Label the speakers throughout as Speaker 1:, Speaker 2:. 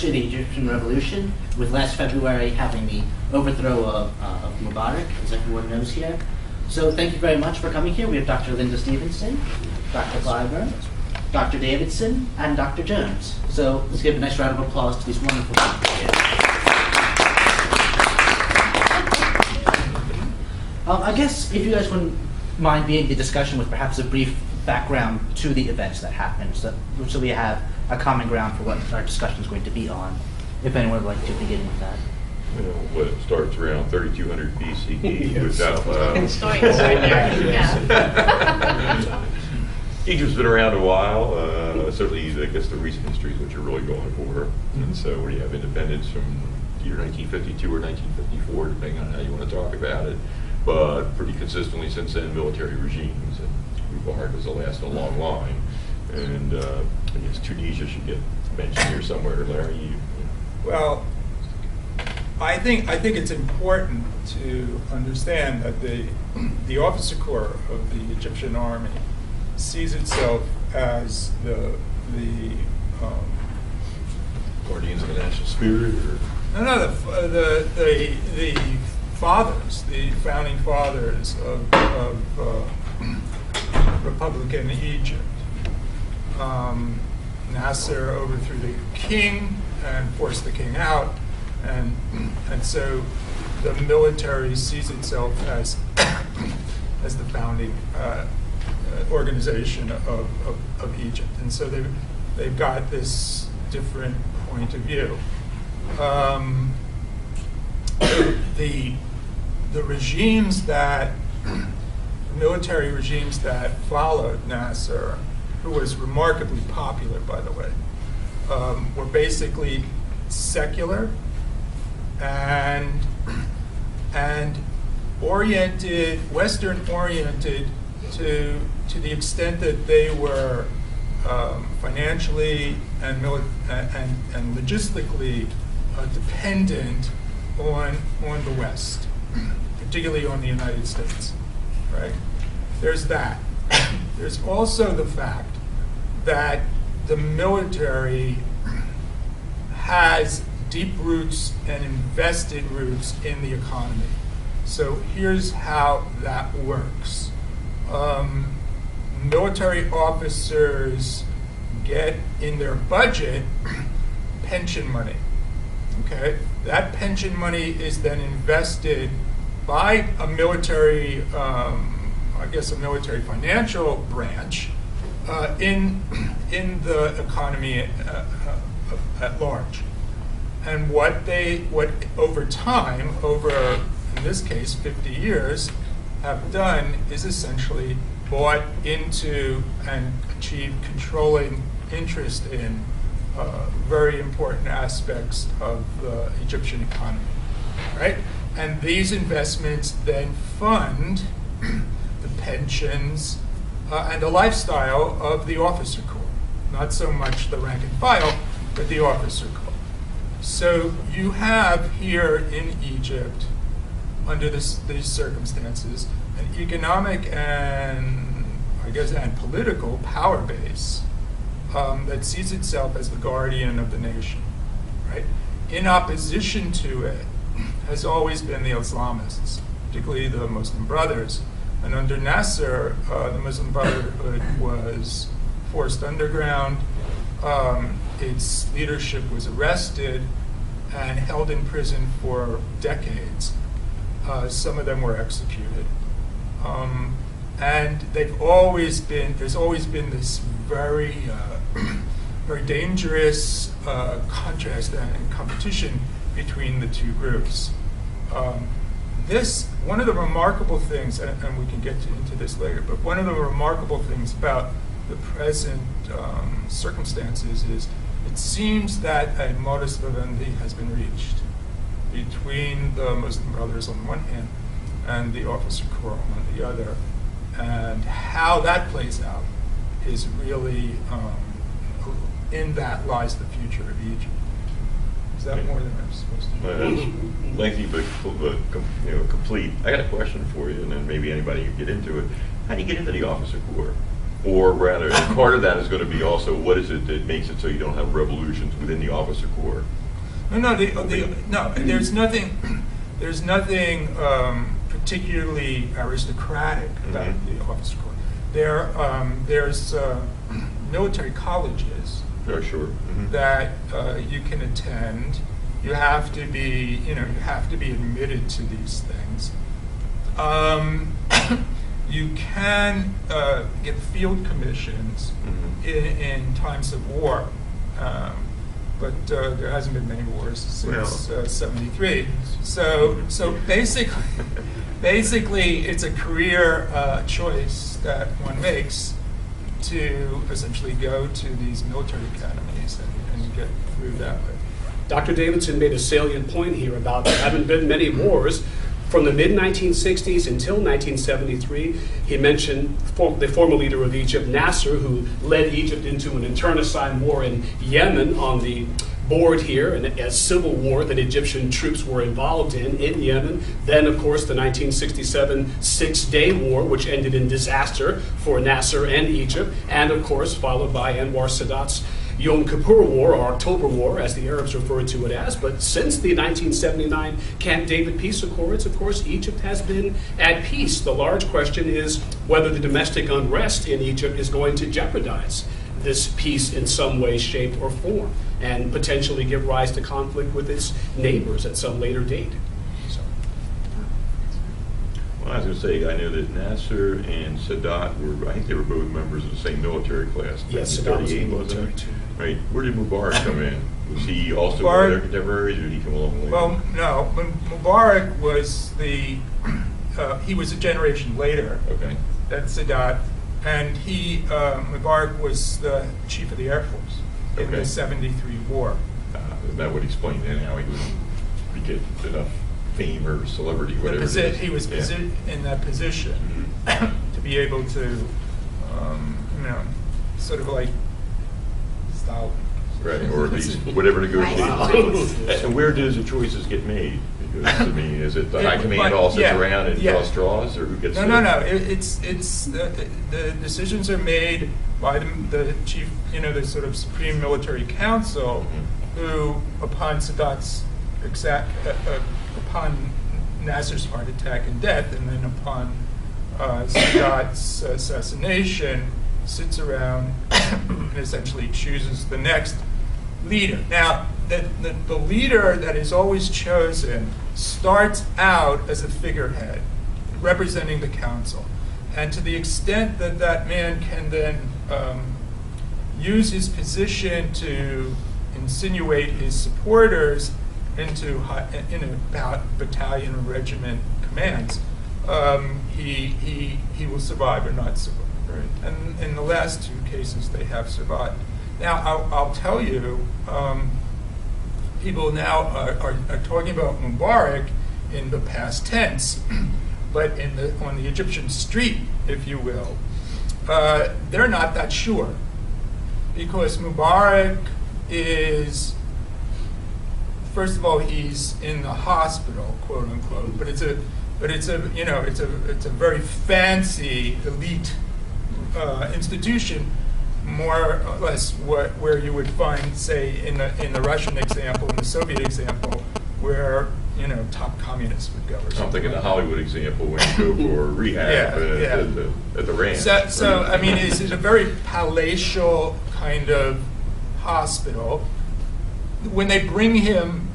Speaker 1: anniversary of the Egyptian Revolution, with last February having the overthrow of Mubarak, as everyone knows here. So thank you very much for coming here. We have Dr. Linda Stevenson, Dr. Clyburn, Dr. Davidson, and Dr. Jones. So let's give a nice round of applause to these wonderful people here. I guess if you guys wouldn't mind being the discussion with perhaps a brief background to the events that happened, so we have a common ground for what our discussion is going to be on. If anyone would like to begin with that.
Speaker 2: Well, it starts around 3200 BCE
Speaker 3: Yes.
Speaker 2: without.
Speaker 3: Yeah.
Speaker 2: Egypt's been around a while. Certainly, I guess the recent history is what you're really going for. And so, when you have independence from year 1952 or 1954, depending on how you want to talk about it, but pretty consistently since then, military regimes. And Mubarak was the last in a long line. And I guess Tunisia should get mentioned here somewhere. Larry,
Speaker 3: Well, I think it's important to understand that the officer corps of the Egyptian army sees itself as the
Speaker 2: guardians of the national spirit, or
Speaker 3: the fathers, the founding fathers of Republican Egypt. Nasser overthrew the king and forced the king out, and so the military sees itself as as the founding organization of Egypt, and so they've got this different point of view. The regimes that military regimes that followed Nasser, who was remarkably popular, by the way, were basically secular and oriented, Western oriented, to the extent that they were financially and logistically dependent on the West, particularly on the United States, right? There's that. There's also the fact that the military has deep roots and invested roots in the economy. So here's how that works. Military officers get in their budget pension money. Okay, that pension money is then invested by a military, I guess a military financial branch in the economy at large. And what over time, over in this case 50 years, have done is essentially bought into and achieved controlling interest in very important aspects of the Egyptian economy, right? And these investments then fund the pensions and the lifestyle of the officer corps, not so much the rank and file, but the officer corps. So you have here in Egypt, under these circumstances, an economic and, I guess, and political power base that sees itself as the guardian of the nation, right? In opposition to it has always been the Islamists, particularly the Muslim Brothers. And under Nasser, the Muslim Brotherhood was forced underground. Its leadership was arrested and held in prison for decades. Some of them were executed. And there's always been this very, very dangerous contrast and competition between the two groups. One of the remarkable things, and we can get into this later, but one of the remarkable things about the present circumstances is it seems that a modus vivendi has been reached between the Muslim Brothers on the one hand and the officer corps on the other. And how that plays out is really, in that lies the future of Egypt. Is that more than I'm supposed to do?
Speaker 2: That's lengthy but complete. I got a question for you, and then maybe anybody can get into it. How do you get into the officer corps? Or rather, and part of that is going to be also what is it that makes it so you don't have revolutions within the officer corps?
Speaker 3: No, there's nothing. There's nothing particularly aristocratic about the officer corps. There's military colleges
Speaker 2: Oh, sure.
Speaker 3: that you can attend. You have to be, you have to be admitted to these things. You can get field commissions in times of war, but there hasn't been many wars since '73. So basically, it's a career choice that one makes to essentially go to these military academies and get through that way.
Speaker 4: Dr. Davidson made a salient point here about there haven't been many wars. From the mid-1960s until 1973, he mentioned the former leader of Egypt, Nasser, who led Egypt into an internecine war in Yemen on the board here, and a civil war that Egyptian troops were involved in Yemen. Then, of course, the 1967 Six-Day War, which ended in disaster for Nasser and Egypt, and, of course, followed by Anwar Sadat's Yom Kippur War, or October War, as the Arabs referred to it as. But since the 1979 Camp David Peace Accords, of course, Egypt has been at peace. The large question is whether the domestic unrest in Egypt is going to jeopardize this peace in some way, shape, or form, and potentially give rise to conflict with its neighbors at some later date.
Speaker 2: Well, I was going to say, I know that Nasser and Sadat were, I think they were both members of the same military class.
Speaker 4: Yes, Sadat was in the
Speaker 2: 1938, wasn't
Speaker 4: military
Speaker 2: it?
Speaker 4: too.
Speaker 2: Right. Where did Mubarak come in? Was he also one of their contemporaries, or did he come along later?
Speaker 3: Well, no. Mubarak was he was a generation later than Sadat, and Mubarak was the chief of the Air Force in the '73 war.
Speaker 2: That would explain then how he would get enough fame or celebrity, whatever.
Speaker 3: He was in that position to be able to, sort of like Stalin.
Speaker 2: Right, or at least whatever negotiations. And where does the choices get made? Because, I mean, is it the high command all sits around and draws straws, or who gets
Speaker 3: No. It's the decisions are made by the chief, the sort of Supreme Military Council, who, upon Sadat's upon Nasser's heart attack and death, and then upon Sadat's assassination, sits around and essentially chooses the next leader. Now, the leader that is always chosen starts out as a figurehead representing the council. And to the extent that that man can then use his position to insinuate his supporters into battalion or regiment commands, he will survive or not survive. Right? And in the last two cases, they have survived. Now, I'll tell you, people now are talking about Mubarak in the past tense, but on the Egyptian street, if you will, they're not that sure, because Mubarak is, first of all, he's in the hospital, quote unquote, but it's a very fancy elite institution, more or less where you would find, say, in the Russian example, in the Soviet example, where top communists would go. Or something.
Speaker 2: I'm thinking the Hollywood example when you go for rehab at the ranch.
Speaker 3: So I mean, it's a very palatial kind of hospital. When they bring him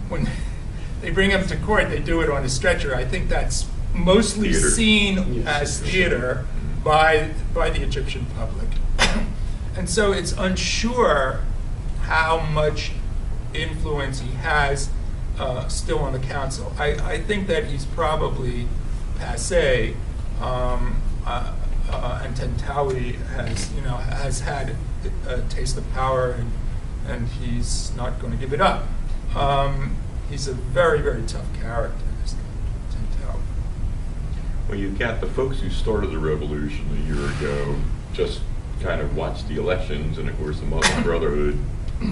Speaker 3: to court, they do it on a stretcher. I think that's mostly seen as theater by the Egyptian public. And so it's unsure how much influence he has still on the council. I think that he's probably passé, and Tantawi has had a taste of power, and he's not going to give it up. He's a very, very tough character, this Tantawi.
Speaker 2: Well, you've got the folks who started the revolution a year ago just kind of watched the elections, and of course the Muslim Brotherhood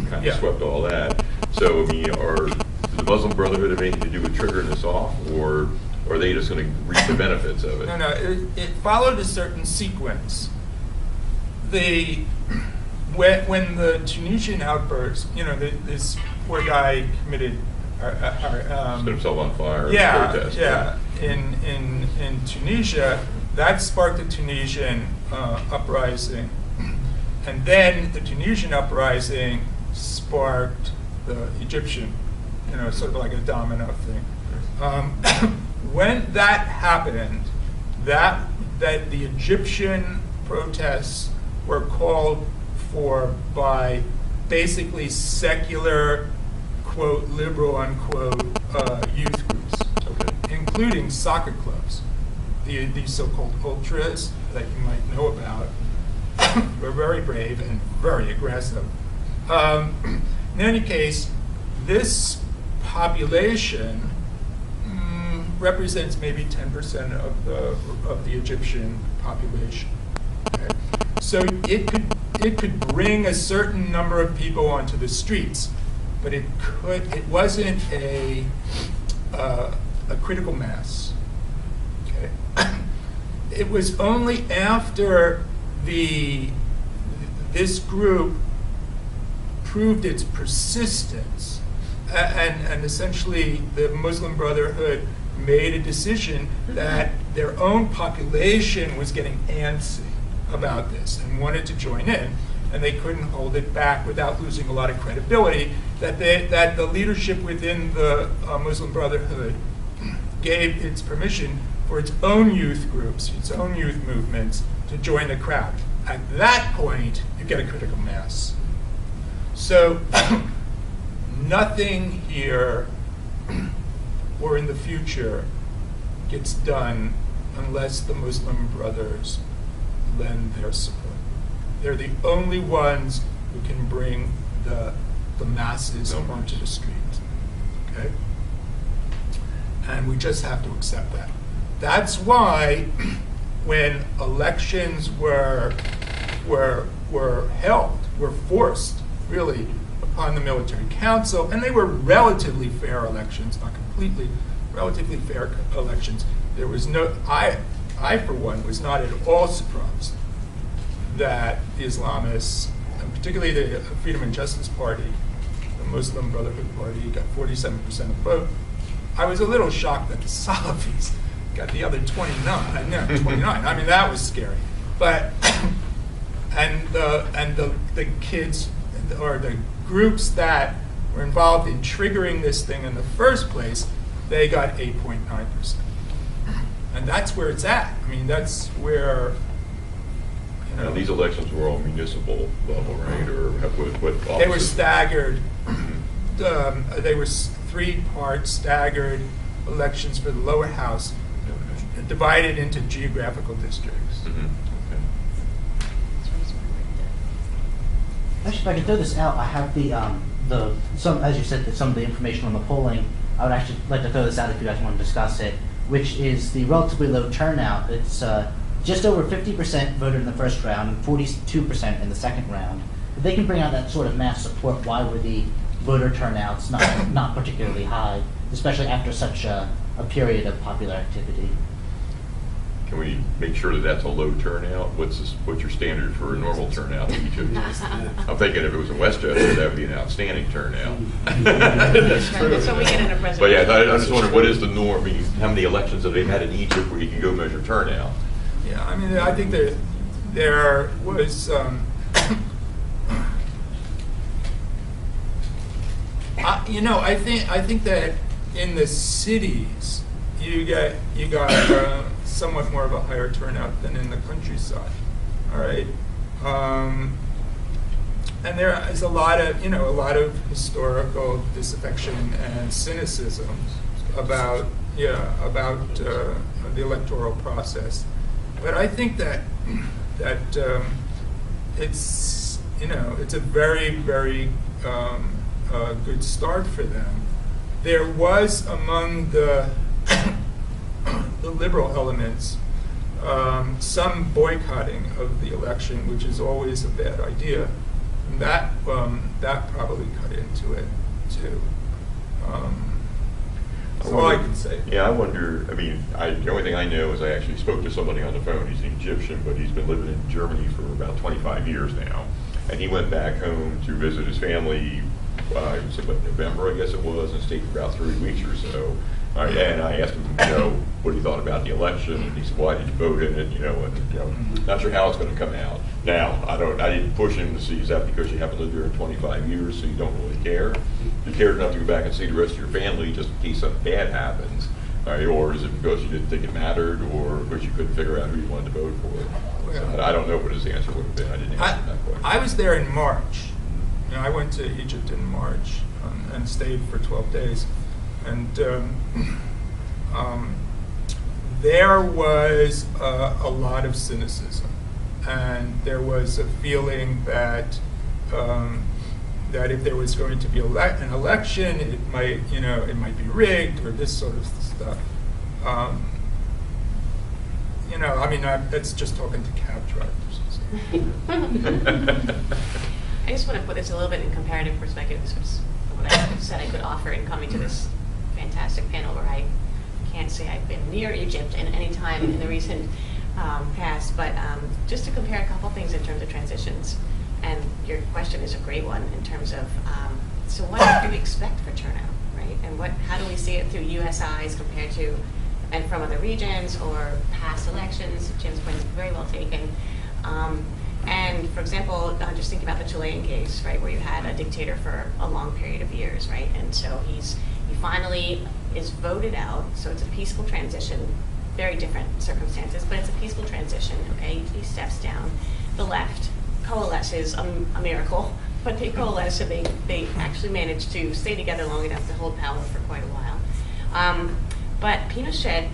Speaker 2: kind of swept all that. So, I mean, does the Muslim Brotherhood have anything to do with triggering this off, or are they just going to reap the benefits of it?
Speaker 3: No, it followed a certain sequence. when the Tunisian outburst, this poor guy committed
Speaker 2: Set himself on fire.
Speaker 3: yeah,
Speaker 2: Protest,
Speaker 3: yeah. In Tunisia, that sparked the Tunisian uprising, and then the Tunisian uprising sparked the Egyptian, sort of like a domino thing. When that happened, that the Egyptian protests were called for by basically secular, quote, liberal, unquote, youth groups,
Speaker 2: Okay.
Speaker 3: including soccer clubs. These so-called ultras that you might know about were very brave and very aggressive. In any case, this population represents maybe 10% of the Egyptian population. Okay? So it could bring a certain number of people onto the streets, but it wasn't a critical mass. Okay? It was only after this group proved its persistence, and essentially the Muslim Brotherhood made a decision that their own population was getting antsy about this and wanted to join in, and they couldn't hold it back without losing a lot of credibility, that the leadership within the Muslim Brotherhood gave its permission for its own youth groups, its own youth movements to join the crowd. At that point, you get a critical mass. So nothing here or in the future gets done unless the Muslim Brothers lend their support. They're the only ones who can bring the masses onto the street. Okay? And we just have to accept that. That's why when elections were held, were forced really upon the military council, and they were relatively fair elections, not completely, relatively fair elections. There was no, I for one was not at all surprised that the Islamists, and particularly the Freedom and Justice Party, the Muslim Brotherhood Party, got 47% of the vote. I was a little shocked that the Salafis got the other 29. No, 29. I mean, that was scary. But and the kids or the groups that were involved in triggering this thing in the first place, they got 8.9%. And that's where it's at. I mean, that's where,
Speaker 2: Now, these elections were all municipal level, right? Or what offices?
Speaker 3: they were staggered. They were three-part staggered elections for the lower house, divided into geographical districts.
Speaker 2: Mhm. Okay.
Speaker 1: Actually, if I could throw this out, I have as you said, some of the information on the polling. I would actually like to throw this out if you guys want to discuss it, which is the relatively low turnout. It's just over 50% voted in the first round and 42% in the second round. If they can bring out that sort of mass support, why were the voter turnouts not particularly high, especially after such a period of popular activity?
Speaker 2: Can we make sure that that's a low turnout? What's your standard for a normal turnout in each of these? I'm thinking if it was in Westchester, that would be an outstanding turnout.
Speaker 4: That's true.
Speaker 5: That's what we get in a president.
Speaker 2: But yeah, I just wondered, what is the norm? I mean, how many elections have they had in Egypt where you can go measure turnout?
Speaker 3: Yeah, I mean, I think there was. I think that in the cities you got somewhat more of a higher turnout than in the countryside. All right, and there is a lot of historical disaffection and cynicism about the electoral process. But I think that it's a very, very good start for them. There was among the liberal elements some boycotting of the election, which is always a bad idea. And that probably cut into it too. That's all I can say. say.
Speaker 2: Yeah, I wonder, I mean, the only thing I know is I actually spoke to somebody on the phone. He's an Egyptian, but he's been living in Germany for about 25 years now. And he went back home to visit his family, I would say, November, I guess it was, and stayed for about 3 weeks or so. And I asked him, what he thought about the election, and he said, why did you vote in it, not sure how it's going to come out. Now, I didn't push him to see, is that because you haven't lived there in 25 years, so you don't really care? You cared enough to go back and see the rest of your family just in case something bad happens, or is it because you didn't think it mattered, or because you couldn't figure out who you wanted to vote for? So I don't know what his answer would have been. I didn't answer that question.
Speaker 3: I was there in March. I went to Egypt in March and stayed for 12 days. And there was a lot of cynicism, and there was a feeling that that if there was going to be an election, it might be rigged or this sort of stuff. That's just talking to cab drivers.
Speaker 5: I just want to put this a little bit in comparative perspective. This was what I said I could offer in coming to this fantastic panel where I can't say I've been near Egypt in any time in the recent past, but just to compare a couple things in terms of transitions. And your question is a great one in terms of, so what do we expect for turnout, right? And how do we see it through U.S. eyes compared to, and from other regions or past elections? Jim's point is very well taken. And for example, just think about the Chilean case, right, where you had a dictator for a long period of years, right? And so he finally is voted out, so it's a peaceful transition, very different circumstances, but it's a peaceful transition, okay? He steps down. The left coalesces, a miracle, but they coalesce, so they actually manage to stay together long enough to hold power for quite a while. But Pinochet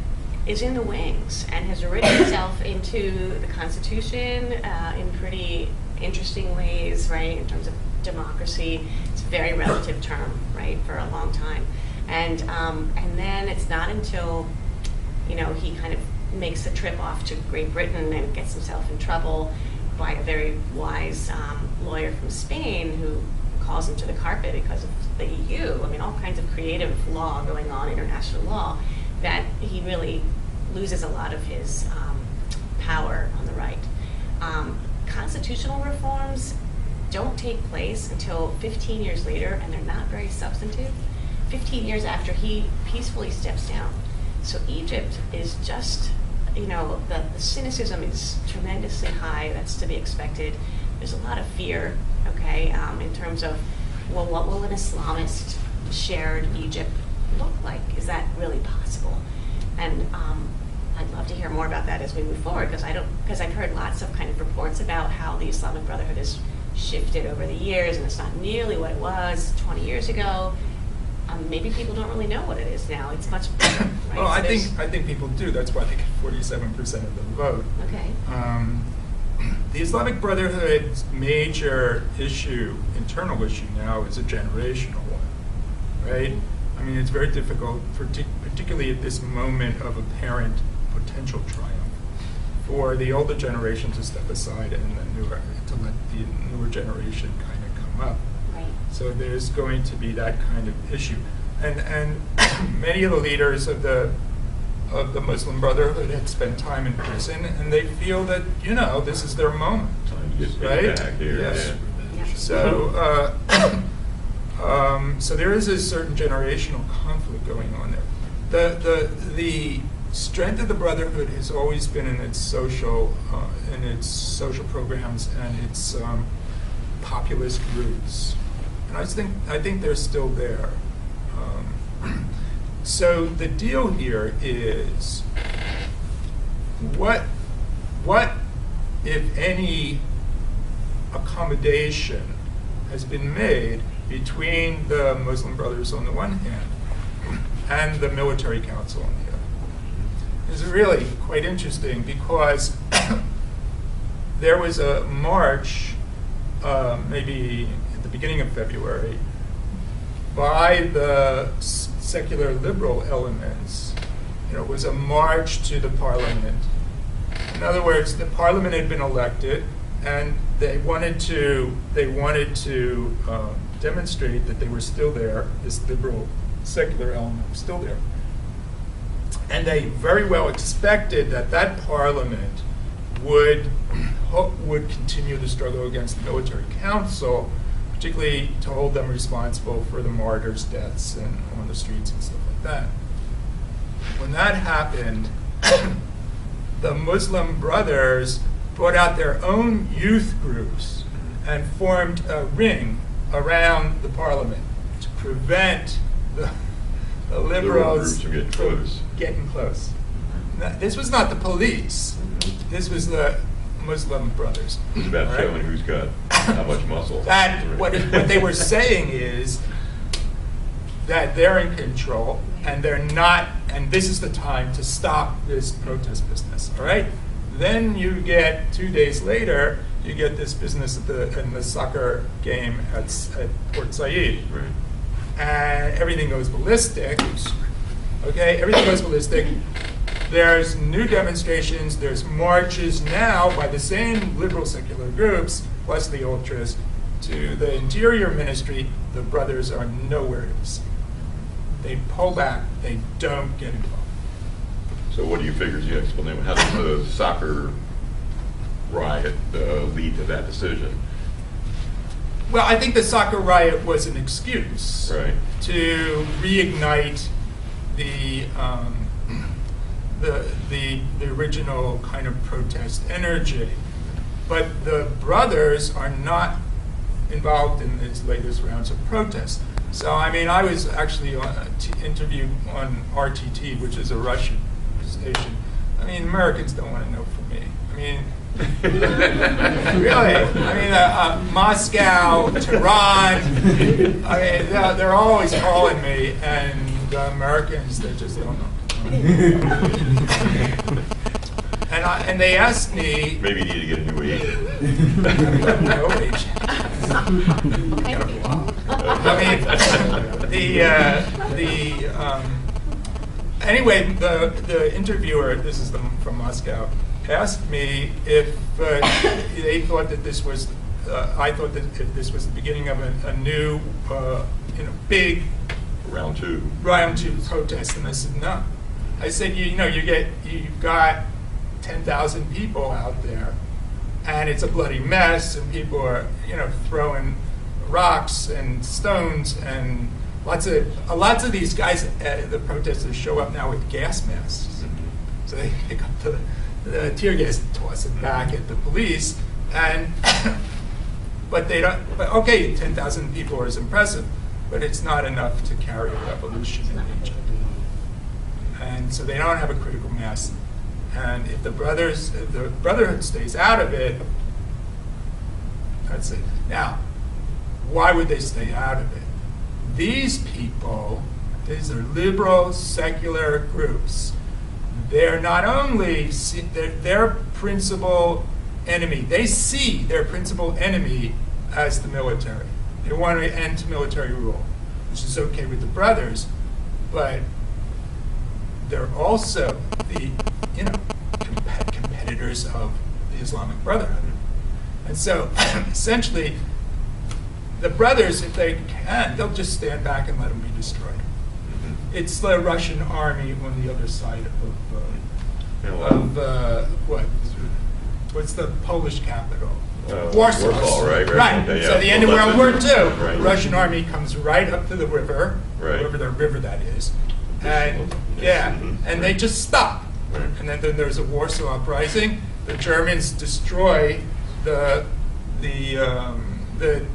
Speaker 5: is in the wings and has written himself into the Constitution in pretty interesting ways, right, in terms of democracy. It's a very relative term, right, for a long time. And then it's not until, he kind of makes the trip off to Great Britain and gets himself in trouble by a very wise lawyer from Spain who calls him to the carpet because of the EU. All kinds of creative law going on, international law, that he really loses a lot of his power on the right. Constitutional reforms don't take place until 15 years later, and they're not very substantive. 15 years after he peacefully steps down. So Egypt is just, the cynicism is tremendously high. That's to be expected. There's a lot of fear, okay, in terms of, well, what will an Islamist shared Egypt look like? Is that really possible? And I'd love to hear more about that as we move forward, because I've heard lots of kind of reports about how the Islamic Brotherhood has shifted over the years, and it's not nearly what it was 20 years ago. Maybe people don't really know what it is now. It's much better, right?
Speaker 3: Well, I think people do. That's why they get 47% of the vote.
Speaker 5: Okay.
Speaker 3: The Islamic Brotherhood's major issue, internal issue now, is a generational one, right? It's very difficult, particularly at this moment of apparent potential triumph, for the older generation to step aside and to let the newer generation kind of come up.
Speaker 5: Right.
Speaker 3: So there's going to be that kind of issue, and many of the leaders of the Muslim Brotherhood had spent time in prison, and they feel that this is their moment, right?
Speaker 2: Back here.
Speaker 3: Yes.
Speaker 5: Yeah.
Speaker 3: So so there is a certain generational conflict going on there. The strength of the Brotherhood has always been in its social programs and its populist roots, and I think they're still there. So the deal here is what if any accommodation has been made between the Muslim Brothers on the one hand and the military council on the other. It's really quite interesting because there was a march, maybe at the beginning of February, by the secular liberal elements. It was a march to the parliament. In other words, the parliament had been elected, and they wanted to demonstrate that they were still there. This liberal secular element was still there. And they very well expected that that parliament would continue the struggle against the military council, particularly to hold them responsible for the martyrs' deaths and on the streets and stuff like that. When that happened, the Muslim Brothers brought out their own youth groups and formed a ring around the parliament to prevent the liberals
Speaker 2: from getting close.
Speaker 3: Getting close. Now, this was not the police. This was the Muslim Brothers.
Speaker 2: It's about
Speaker 3: All right?
Speaker 2: showing who's got how much muscle.
Speaker 3: That what they were saying is that they're in control and they're not, and this is the time to stop this protest business. All right. Then you get 2 days later, you get this business in the soccer game at Port Said.
Speaker 2: Right.
Speaker 3: And everything goes ballistic. Okay, everything goes ballistic. There's new demonstrations. There's marches now by the same liberal secular groups, plus the ultras, to the Interior Ministry. The brothers are nowhere to be seen. They pull back. They don't get involved.
Speaker 2: So what do you figure is the explanation? How does the soccer riot lead to that decision?
Speaker 3: Well, I think the soccer riot was an excuse
Speaker 2: Right.
Speaker 3: to reignite the original kind of protest energy. But the brothers are not involved in these latest rounds of protests. So, I mean, I was actually interviewed on RTT, which is a Russian station. I mean, Americans don't want to know from me. I mean, really? I mean, Moscow, Tehran. I mean, they're always calling me, and the Americans, they just don't know. And they asked me.
Speaker 2: Maybe you need to get a new agent.
Speaker 3: No agent. I mean, anyway, the interviewer, this is from Moscow, asked me if they thought that this was, I thought that if this was the beginning of a new, big
Speaker 2: Round two
Speaker 3: protest, and I said no. I said, you've got 10,000 people out there, and it's a bloody mess, and people are, throwing rocks and stones, and lots of these guys, the protesters show up now with gas masks, so they pick up the tear gas and toss it back at the police, and but they don't. But okay, 10,000 people is impressive, but it's not enough to carry a revolution in Egypt. And so they don't have a critical mass. And if the Brotherhood stays out of it, that's it. Now, why would they stay out of it? These people, these are liberal, secular groups. They're not only, their principal enemy, they see their principal enemy as the military. They want to end military rule, which is okay with the brothers, but they're also the competitors of the Islamic Brotherhood. And so essentially, the brothers, if they can, they'll just stand back and let them be destroyed. It's the Russian army on the other side what's the Polish capital? Warsaw.
Speaker 2: Right.
Speaker 3: Right.
Speaker 2: Yeah.
Speaker 3: So the end of World War II,
Speaker 2: Right.
Speaker 3: the Russian army comes right up to the river,
Speaker 2: Right.
Speaker 3: wherever the river that is, and and they just stop.
Speaker 2: Right.
Speaker 3: And then there's a Warsaw uprising. The Germans destroy the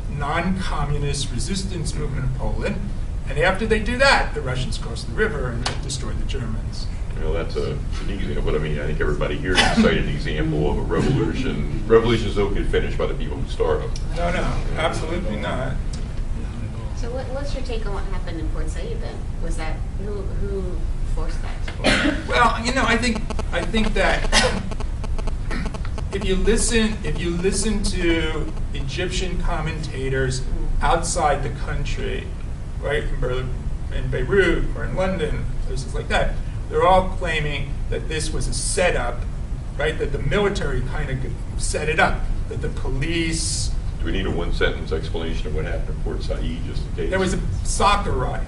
Speaker 3: non-communist resistance movement of Poland, and after they do that, the Russians cross the river and destroy the Germans.
Speaker 2: Well, that's an example, but I mean, I think everybody here has cited an example of a revolution. Revolutions don't get finished by the people who start them.
Speaker 3: No, absolutely not.
Speaker 6: So what's your take on what happened in Port Said then? Was that, who forced that?
Speaker 3: Well, I think that if you listen to Egyptian commentators outside the country, right, in Beirut or in London, places like that, they're all claiming that this was a setup, right, that the military kind of set it up, that the police.
Speaker 2: Do we need a one-sentence explanation of what happened in Port Said, just in case?
Speaker 3: There was a soccer riot,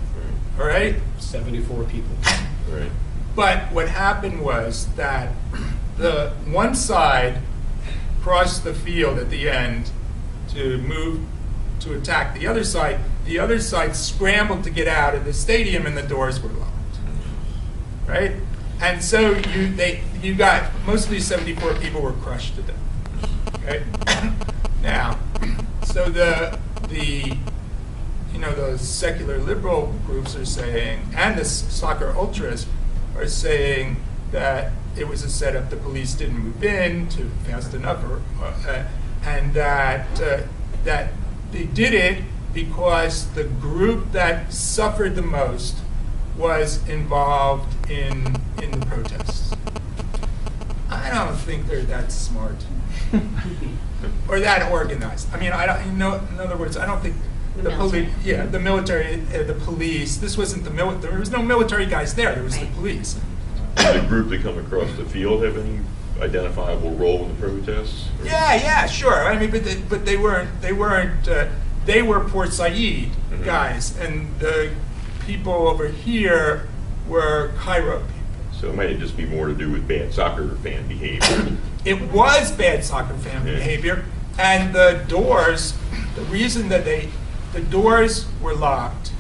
Speaker 3: all right?
Speaker 4: 74 people.
Speaker 2: Right.
Speaker 3: But what happened was that the one side crossed the field at the end to move to attack the other side. The other side scrambled to get out of the stadium, and the doors were locked. Right? And so you got most of these 74 people were crushed to death. Okay? Now, so the secular liberal groups are saying, and the soccer ultras are saying that it was a setup. The police didn't move in too fast enough, and that they did it because the group that suffered the most was involved in the protests. I don't think they're that smart or that organized. I mean, I don't. In other words, I don't think the police. Yeah, the military, the police. This wasn't the military. There was no military guys there. There was the police.
Speaker 2: Did the group that come across the field have any identifiable role in the protests? Or?
Speaker 3: Yeah, sure. I mean, but they weren't. They were Port Said guys, and the people over here were Cairo people.
Speaker 2: So it might just be more to do with bad soccer fan behavior.
Speaker 3: It was bad soccer fan behavior, and the doors. The reason that the doors were locked.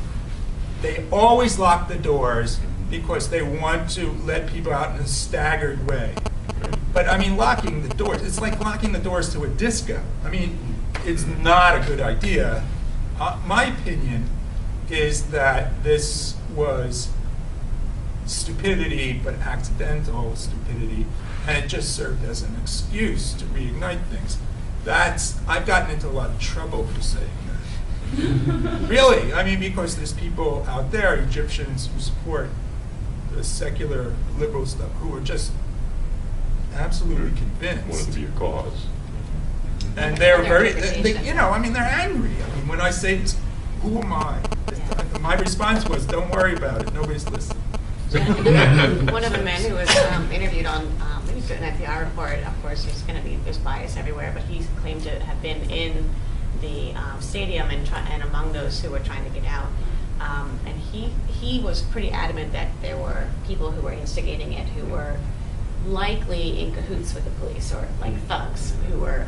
Speaker 3: They always lock the doors because they want to let people out in a staggered way. But I mean, locking the doors, it's like locking the doors to a disco. I mean, it's not a good idea. My opinion is that this was stupidity, but accidental stupidity, and it just served as an excuse to reignite things. I've gotten into a lot of trouble for saying that. Really, I mean, because there's people out there, Egyptians who support the secular liberal stuff, who are just absolutely convinced.
Speaker 2: Wanted to be a cause.
Speaker 3: And they're very, I mean, they're angry. I mean, when I say, who am I? My response was, don't worry about it. Nobody's listening.
Speaker 5: One of the men who was interviewed on an NPR report, of course, there's bias everywhere, but he claimed to have been in the stadium and among those who were trying to get out. And he was pretty adamant that there were people who were instigating it who were likely in cahoots with the police, or like thugs who were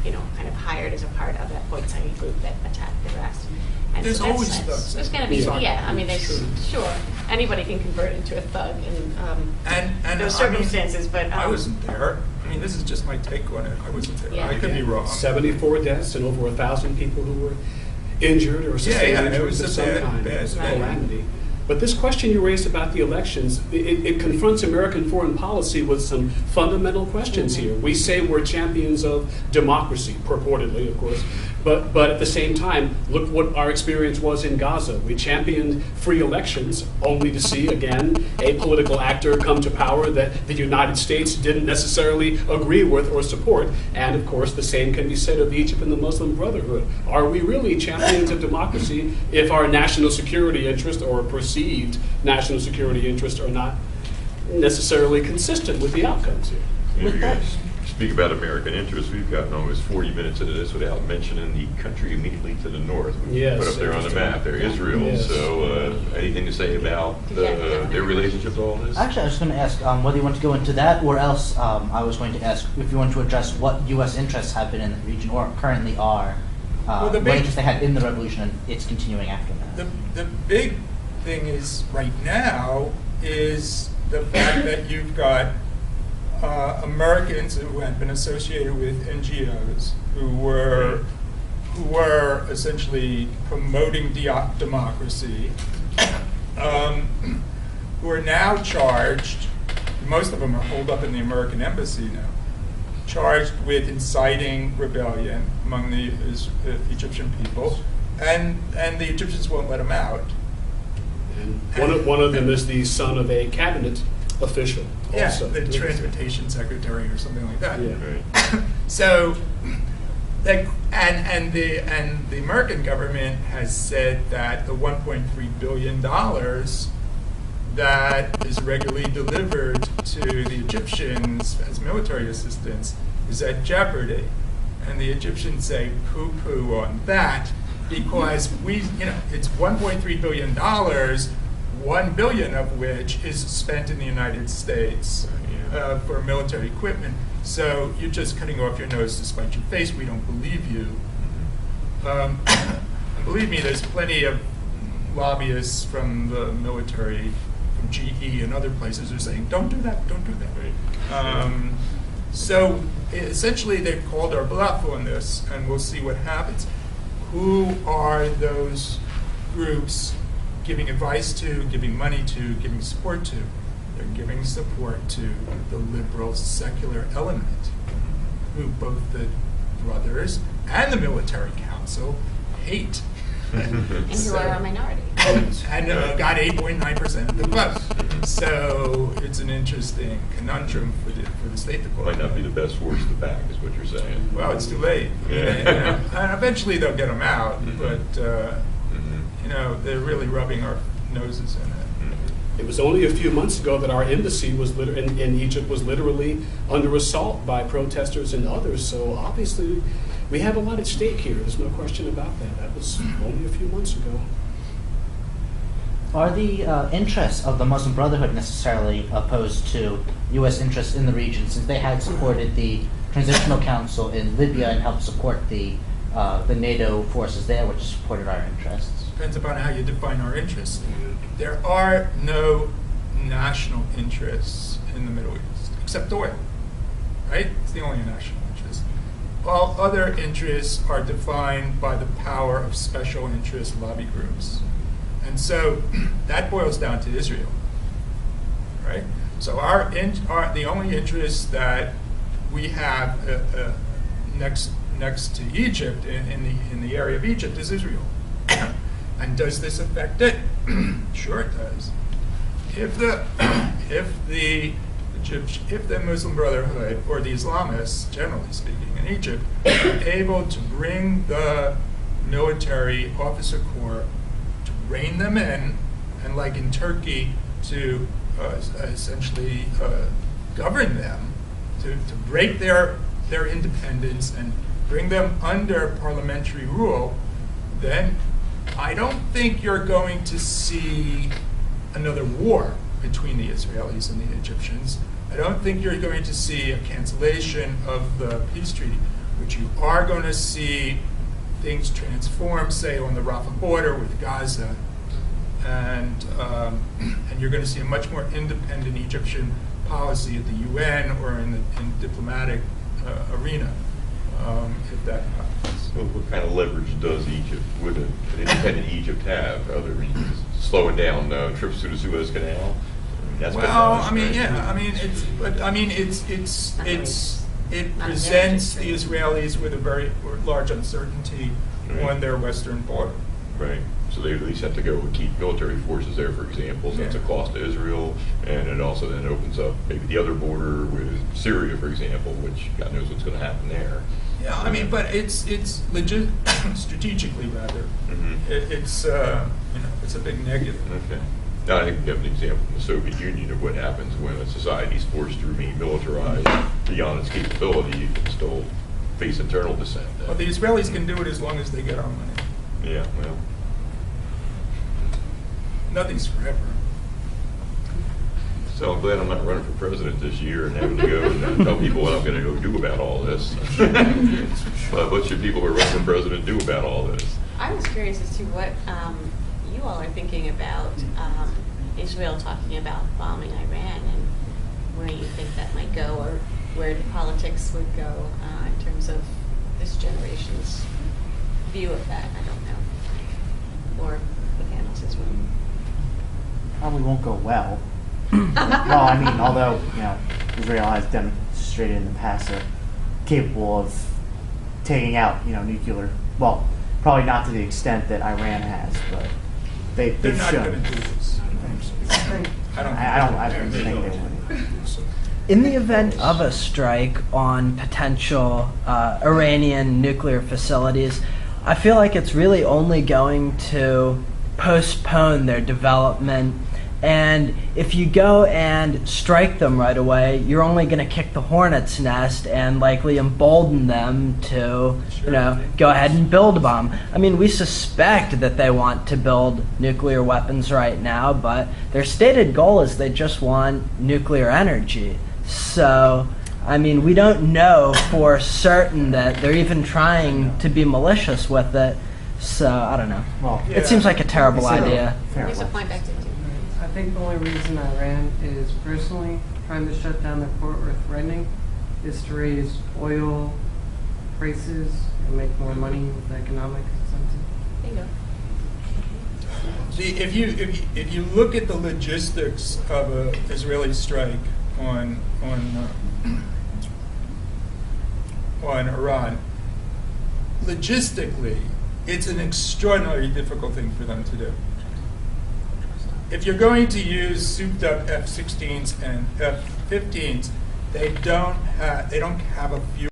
Speaker 5: kind of hired as a part of that Port Said group that attacked the rest. And
Speaker 3: there's
Speaker 5: so
Speaker 3: always thugs.
Speaker 5: There's going to be, I mean, sure, anybody can convert into a thug in those circumstances, but...
Speaker 3: I wasn't there. I mean, this is just my take on it. I wasn't there.
Speaker 5: Yeah.
Speaker 3: I could be wrong.
Speaker 4: 74 deaths and over 1,000 people who were injured or sustained injuries of some kind. It's a calamity. But this question you raised about the elections, it confronts American foreign policy with some fundamental questions here. We say we're champions of democracy, purportedly, of course, but at the same time, look what our experience was in Gaza. We championed free elections, only to see, again, a political actor come to power that the United States didn't necessarily agree with or support. And, of course, the same can be said of Egypt and the Muslim Brotherhood. Are we really champions of democracy if our national security interest or perceived national security interest are not necessarily consistent with the outcomes here?
Speaker 2: You guys speak about American interests. We've gotten almost 40 minutes into this without mentioning the country immediately to the north. We put up there on the map there, Israel.
Speaker 4: Yes.
Speaker 2: So anything to say about their relationship to all this?
Speaker 1: Actually, I was going to ask whether you want to go into that, or else I was going to ask if you want to address what U.S. interests have been in the region or currently are, what interests they had in the revolution and its continuing after that.
Speaker 3: The big thing is right now is the fact that you've got Americans who had been associated with NGOs who were essentially promoting democracy, who are now charged. Most of them are holed up in the American embassy now, charged with inciting rebellion among the Egyptian people, and the Egyptians won't let them out.
Speaker 4: And one of them is the son of a cabinet official.
Speaker 3: Yeah,
Speaker 4: also.
Speaker 3: the transportation secretary or something like that.
Speaker 4: Yeah.
Speaker 2: Right.
Speaker 3: So, and the American government has said that the $1.3 billion that is regularly delivered to the Egyptians as military assistance is at jeopardy, and the Egyptians say poo-poo on that because it's $1.3 billion. 1 billion of which is spent in the United States for military equipment. So you're just cutting off your nose to spite your face. We don't believe you. And believe me, there's plenty of lobbyists from the military, from GE and other places, who are saying, don't do that, don't do that. So essentially, they've called our bluff on this, and we'll see what happens. Who are those groups giving advice to, giving money to, giving support to? They're giving support to the liberal secular element, who both the brothers and the military council hate.
Speaker 6: And who are a minority.
Speaker 3: And got 8.9% of the vote. So it's an interesting conundrum for the State Department.
Speaker 2: Might not be the best horse to back, is what you're saying.
Speaker 3: Well, it's too late.
Speaker 2: Yeah.
Speaker 3: And eventually they'll get them out, but they're really rubbing our noses in it.
Speaker 4: It was only a few months ago that our embassy was in Egypt was literally under assault by protesters and others. So obviously, we have a lot at stake here. There's no question about that. That was only a few months ago.
Speaker 1: Are the interests of the Muslim Brotherhood necessarily opposed to U.S. interests in the region, since they had supported the Transitional Council in Libya and helped support the NATO forces there, which supported our interests?
Speaker 3: Depends upon how you define our interests. There are no national interests in the Middle East, except oil, right? It's the only national interest. All other interests are defined by the power of special interest lobby groups. And so that boils down to Israel, right? So the only interest that we have next to Egypt, in the area of Egypt, is Israel. And does this affect it? Sure it does. If the Muslim Brotherhood, or the Islamists, generally speaking, in Egypt, are able to bring the military officer corps to rein them in, and like in Turkey, to essentially govern them, to break their independence and bring them under parliamentary rule, then I don't think you're going to see another war between the Israelis and the Egyptians. I don't think you're going to see a cancellation of the peace treaty, but you are going to see things transform, say, on the Rafah border with Gaza, and you're going to see a much more independent Egyptian policy at the UN or in the diplomatic arena, if that happens.
Speaker 2: Well, what kind of leverage does Egypt, would an independent Egypt have, other than slowing down trips through the Suez Canal? That's what it does, it presents the Israelis with a very large uncertainty on their western border. Right. So they at least have to go and keep military forces there, for example. So that's a cost to Israel, and it also then opens up maybe the other border with Syria, for example, which God knows what's going to happen there.
Speaker 3: Yeah, I mean, but it's legit strategically rather. Mm-hmm. It's a big negative.
Speaker 2: Okay. Now I think we have an example from the Soviet Union of what happens when a society is forced to remain militarized beyond its capability. You can still face internal dissent.
Speaker 3: Well, the Israelis can do it as long as they get our money.
Speaker 2: Yeah, well.
Speaker 3: Nothing's forever.
Speaker 2: So I'm glad I'm not running for president this year and having to go and tell people what I'm going to go do about all this. What should people who are running for president do about all this?
Speaker 5: I was curious as to what you all are thinking about Israel talking about bombing Iran, and where you think that might go, or where the politics would go in terms of this generation's view of that. I don't know. Or the panels as well.
Speaker 7: Probably won't go well. Well, I mean, although, Israel has demonstrated in the past they're capable of taking out, nuclear, well, probably not to the extent that Iran has, but they've shown.
Speaker 3: They're not going to do this.
Speaker 7: I don't think they would.
Speaker 8: In the event of a strike on potential Iranian nuclear facilities, I feel like it's really only going to postpone their development And if you go and strike them right away, you're only going to kick the hornet's nest and likely embolden them to, go ahead and build a bomb. I mean, we suspect that they want to build nuclear weapons right now, but their stated goal is they just want nuclear energy. So, I mean, we don't know for certain that they're even trying to be malicious with it. So, I don't know.
Speaker 7: Well,
Speaker 8: It seems like a terrible idea.
Speaker 6: There's a point back to you.
Speaker 9: I think the only reason Iran is personally trying to shut down their port or threatening is to raise oil prices and make more money with the economic incentive.
Speaker 5: Bingo.
Speaker 3: See, if you look at the logistics of an Israeli strike on Iran, logistically, it's an extraordinarily difficult thing for them to do. If you're going to use souped-up F-16s and F-15s, they don't have a fuel.